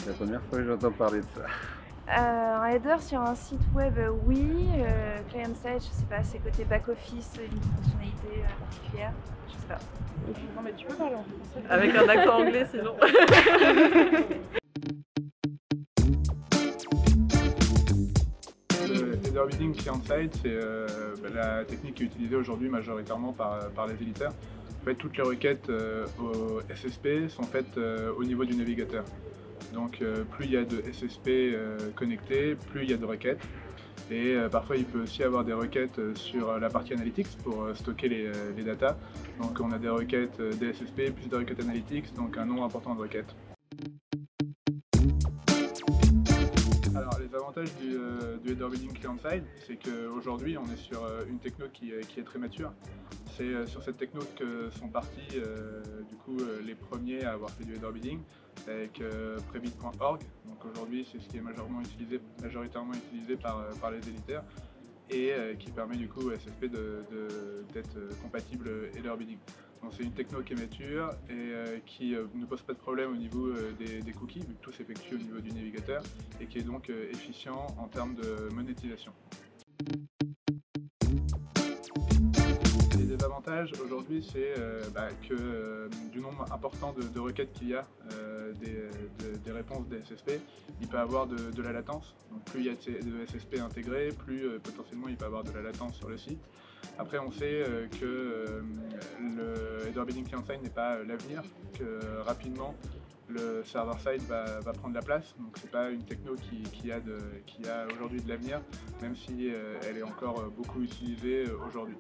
C'est la première fois que j'entends parler de ça. Un header sur un site web, oui. Client-side, je sais pas, c'est côté back-office, une fonctionnalité particulière, je sais pas. Non mais tu peux parler en français. Avec un accent anglais sinon. Le header bidding client-side, c'est la technique qui est utilisée aujourd'hui majoritairement par les éditeurs. En fait, toutes les requêtes au SSP sont faites au niveau du navigateur. Donc plus il y a de SSP connectés, plus il y a de requêtes. Et parfois il peut aussi avoir des requêtes sur la partie analytics pour stocker les datas. Donc on a des requêtes DSSP plus des requêtes analytics, donc un nombre important de requêtes. Alors les avantages du header bidding client-side, c'est qu'aujourd'hui on est sur une techno qui est très mature. C'est sur cette techno que sont partis du coup les premiers à avoir fait du header bidding avec Prebid.org. Donc aujourd'hui c'est ce qui est majoritairement utilisé par les éditeurs et qui permet du coup au SSP d'être compatible header bidding. Donc c'est une techno qui est mature et qui ne pose pas de problème au niveau des cookies, vu que tout s'effectue au niveau du navigateur, et qui est donc efficient en termes de monétisation. Les désavantages aujourd'hui, c'est que du nombre important de requêtes qu'il y a, des réponses des SSP, il peut avoir de la latence. Donc plus il y a de SSP intégrés, plus potentiellement il peut avoir de la latence sur le site. Après on sait que le header bidding client-side n'est pas l'avenir, que rapidement le server-side va prendre la place, donc c'est pas une techno qui a aujourd'hui de l'avenir, même si elle est encore beaucoup utilisée aujourd'hui.